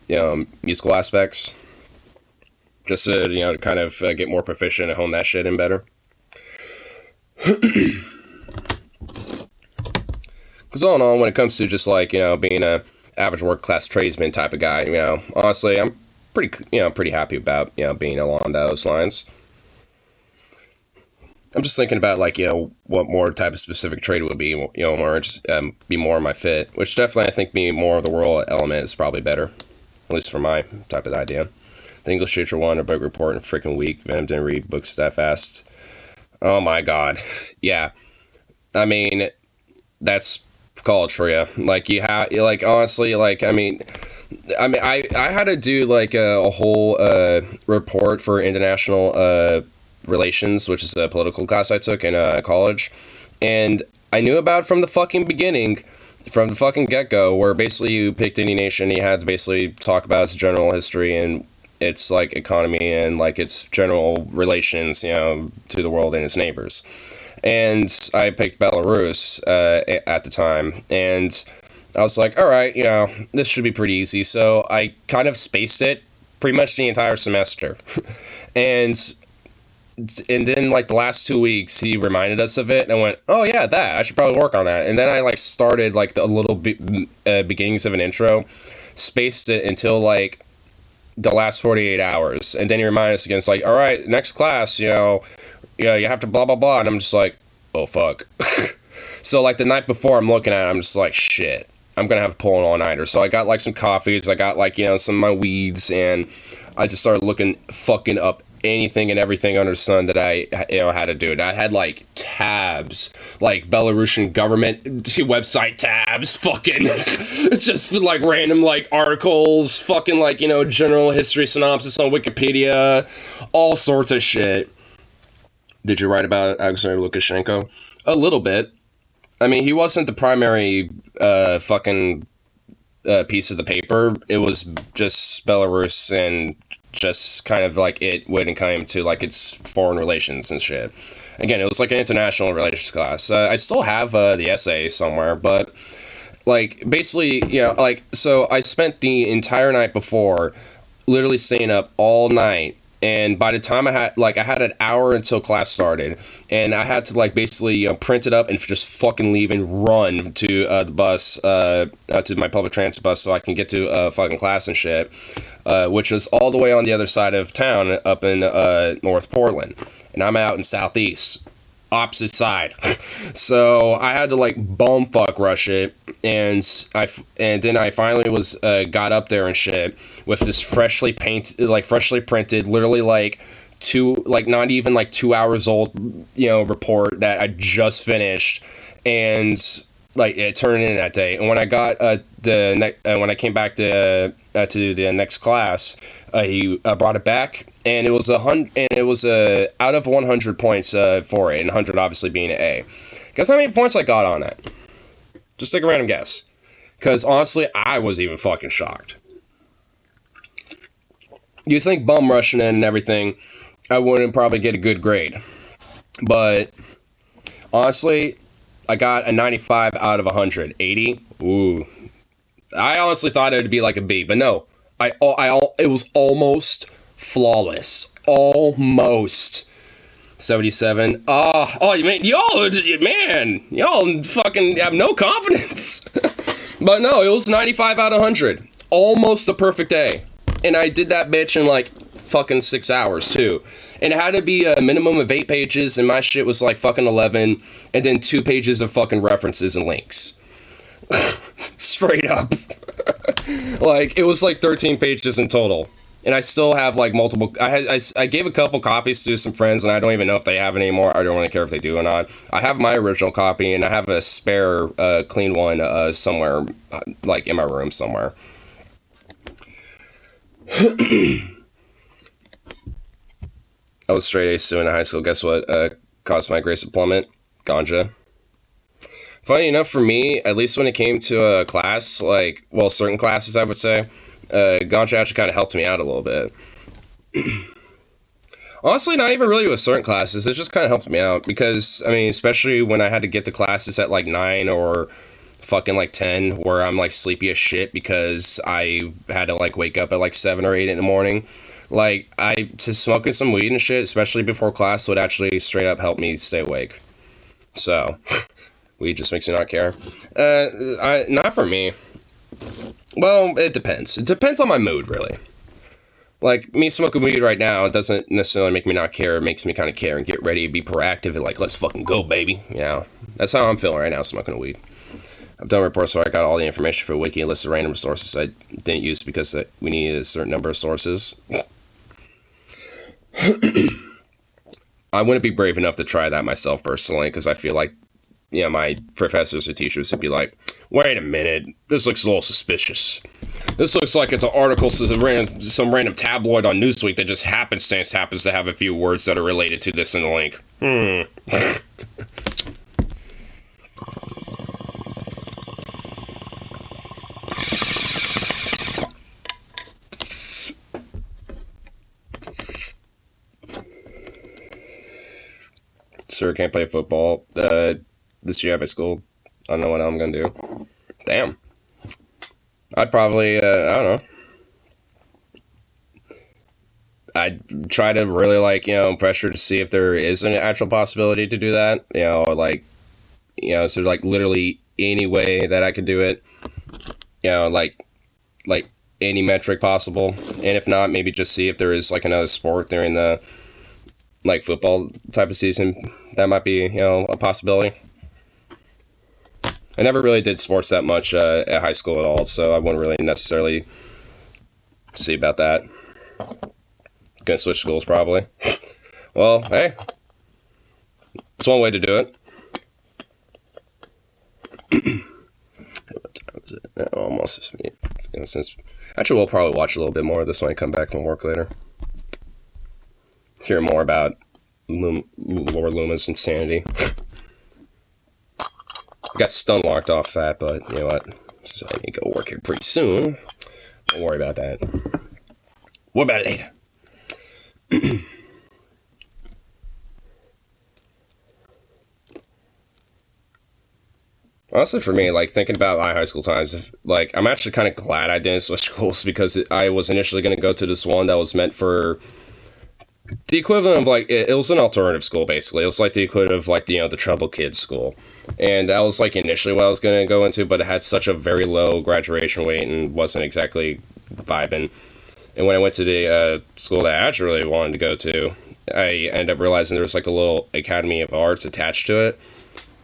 know, musical aspects. Just to, you know, to kind of get more proficient and hone that shit in better. Because all in all, when it comes to just, like, you know, being a average work-class tradesman type of guy, you know, honestly, I'm pretty happy about, you know, being along those lines. I'm just thinking about, like, you know, what more type of specific trade would be, you know, more be more my fit, which definitely I think being more of the rural element is probably better, at least for my type of idea. The English Teacher 1, a book report in a freaking week. Venom didn't read books that fast. Oh my god, yeah. I mean, that's college for you. Like, you have, like, honestly, like, I mean, I had to do, like, a whole report for international relations, which is a political class I took in college, and I knew about it from the fucking beginning, from the fucking get-go, where basically you picked any nation, you had to basically talk about its general history and its, like, economy and, like, its general relations, you know, to the world and its neighbors. And I picked Belarus at the time, and I was like, all right, you know, this should be pretty easy. So I kind of spaced it pretty much the entire semester. and then, like, the last 2 weeks, he reminded us of it, and I went, oh yeah, that, I should probably work on that. And then I, like, started, like, the little beginnings of an intro, spaced it until, like, the last 48 hours, and then he reminded us again, it's like, all right, next class, you know, you have to blah blah blah, and I'm just like, oh fuck. So, like, the night before, I'm looking at it, I'm just like, shit, I'm gonna have to pull an all-nighter. So I got, like, some coffees, I got, like, you know, some of my weeds, and I just started looking fucking up anything and everything under the sun that I, you know, had to do. And I had, like, tabs, like, Belarusian government website tabs, fucking, it's just, like, random, like, articles, fucking, like, you know, general history synopsis on Wikipedia, all sorts of shit. Did you write about Alexander Lukashenko? A little bit. I mean, he wasn't the primary, fucking, piece of the paper. It was just Belarus and just kind of like it when it came to like its foreign relations and shit. Again, it was like an international relations class. I still have the essay somewhere, but like basically, like, so I spent the entire night before literally staying up all night. And by the time I had an hour until class started, and I had to like basically print it up and just fucking leave and run to the bus, to my public transit bus, so I can get to fucking class and shit, which was all the way on the other side of town, up in North Portland, and I'm out in Southeast, opposite side. So I had to like bumfuck rush it, and then I finally was got up there and shit with this freshly printed, literally like not even like 2 hours old, report that I just finished, and like it turned in that day. And when I got when I came back to the next class, he brought it back, and it was out of 100 points for it, and 100 obviously being an A. Guess how many points I got on that? Just take a random guess, because honestly, I was even fucking shocked. You think bum rushing in and everything, I wouldn't probably get a good grade, but honestly, I got a 95 out of 100. 80? Ooh. I honestly thought it would be like a B, but no. It was almost flawless. Almost. 77. Oh, y'all fucking have no confidence. But no, it was 95 out of 100. Almost a perfect A. And I did that bitch in like fucking 6 hours too. And it had to be a minimum of 8 pages, and my shit was like fucking 11, and then 2 pages of fucking references and links. Straight up. Like, it was like 13 pages in total. And I still have like multiple, I gave a couple copies to some friends, and I don't even know if they have it anymore. I don't really care if they do or not. I have my original copy, and I have a spare clean one somewhere, like in my room somewhere. I was straight A student in high school. Guess what caused my grades to plummet? Ganja. Funny enough for me, at least when it came to a class, like, well, certain classes I would say, ganja actually kind of helped me out a little bit. Honestly, not even really with certain classes, it just kind of helped me out, because, I mean, especially when I had to get to classes at like 9 or fucking like 10, where I'm like sleepy as shit because I had to like wake up at like 7 or 8 in the morning. Like, to smoking some weed and shit, especially before class, would actually straight up help me stay awake. So, weed just makes me not care. Not for me. Well, it depends. It depends on my mood, really. Like, me smoking weed right now, it doesn't necessarily make me not care. It makes me kind of care and get ready to be proactive and like, let's fucking go, baby. Yeah, that's how I'm feeling right now, smoking weed. I've done reports where I got all the information for Wiki, a list of random sources I didn't use because we needed a certain number of sources. I wouldn't be brave enough to try that myself personally, because I feel like, my professors or teachers would be like, wait a minute, this looks a little suspicious. This looks like it's an article, some random tabloid on Newsweek that just happens to have a few words that are related to this in the link. Sir, can't play football this year at my school. I don't know what I'm gonna do. Damn. I'd probably, I don't know. I'd try to really, pressure to see if there is an actual possibility to do that. So literally any way that I could do it. Like any metric possible. And if not, maybe just see if there is, another sport during the, football type of season. That might be, a possibility. I never really did sports that much at high school at all, so I wouldn't really necessarily see about that. Gonna switch schools, probably. Well, hey. It's one way to do it. What time is it? Almost. Actually, we'll probably watch a little bit more of this when I come back from work later. Hear more about Lord Luma's insanity. I got stun locked off that, but you know what? So I need to go work here pretty soon. Don't worry about that. What about it later? Honestly, for me, like, thinking about my high school times, like, I'm actually kind of glad I didn't switch schools because I was initially going to go to this one that was meant for the equivalent of, like, it was an alternative school, basically. It was, like, the equivalent of, like, the trouble kids school. And that was, like, initially what I was going to go into, but it had such a very low graduation rate and wasn't exactly vibing. And when I went to the school that I actually really wanted to go to, I ended up realizing there was, like, a little Academy of Arts attached to it.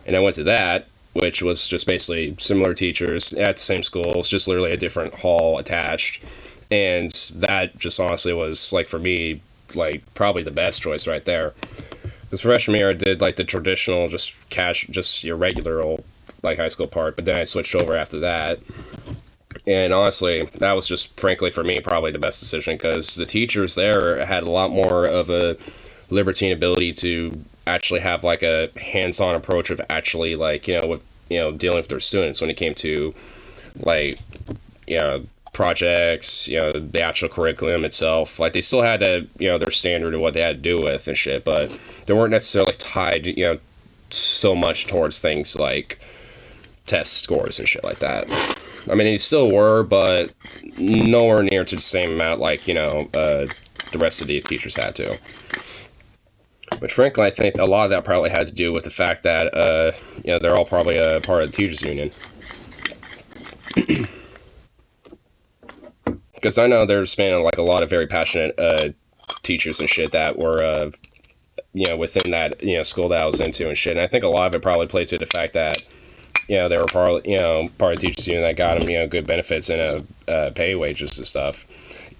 And I went to that, which was just basically similar teachers at the same school. It's just literally a different hall attached. And that just honestly was, like, for me, like, probably the best choice right there. Because freshman year I did, like, the traditional, just your regular old, like, high school part. But then I switched over after that. And honestly, that was just, frankly, for me, probably the best decision. Because the teachers there had a lot more of a libertine ability to actually have, like, a hands-on approach of actually, like, with dealing with their students when it came to, like, projects, the actual curriculum itself. Like, they still had to, their standard of what they had to do with and shit, but they weren't necessarily tied, so much towards things like test scores and shit like that. I mean, they still were, but nowhere near to the same amount like, the rest of the teachers had to. Which, frankly, I think a lot of that probably had to do with the fact that, they're all probably a part of the teachers' union. Because I know there's been, like, a lot of very passionate teachers and shit that were, within that, school that I was into and shit. And I think a lot of it probably played to the fact that, they were part of the teachers' union that got them, good benefits and pay wages and stuff.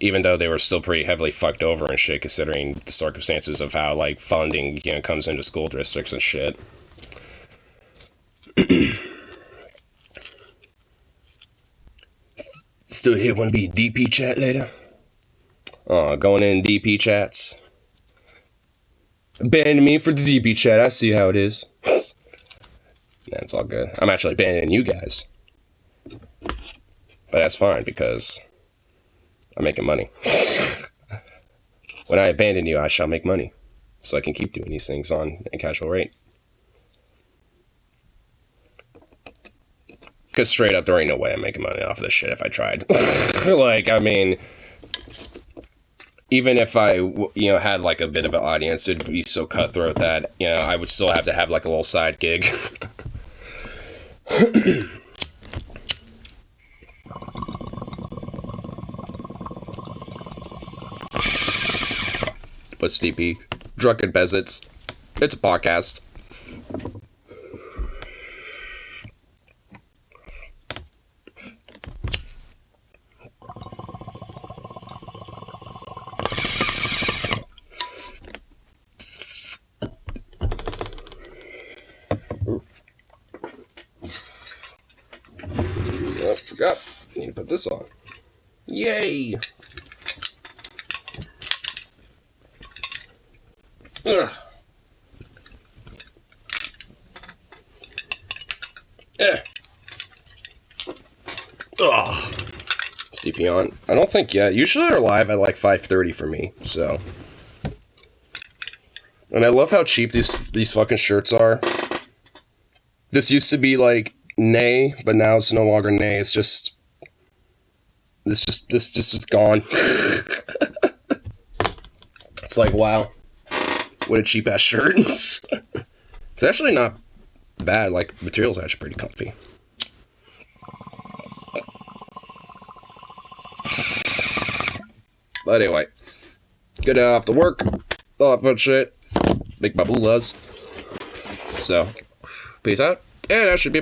Even though they were still pretty heavily fucked over and shit, considering the circumstances of how, like, funding, comes into school districts and shit. Still here, wanna be DP chat later? Going in DP chats. Banning me for the DP chat, I see how it is. That's all good. I'm actually banning you guys. But that's fine, because I'm making money. When I abandon you, I shall make money. So I can keep doing these things on a casual rate. Because straight up, there ain't no way I'm making money off of this shit if I tried. Like, I mean, even if I, had, like, a bit of an audience, it'd be so cutthroat that, I would still have to have, like, a little side gig. What's DP? Drunken Peasants. It's a podcast. I forgot. I need to put this on. Yay! Ugh. Ugh. CP on. I don't think yet. Usually they're live at like 5:30 for me, so. And I love how cheap these fucking shirts are. This used to be like nay, but now it's no longer nay. It's just this is gone. It's like, wow, what a cheap ass shirt. It's actually not bad. Like, material's actually pretty comfy. But anyway, good day off to work. All that fun shit. Make my boolahs. So, peace out. And that should be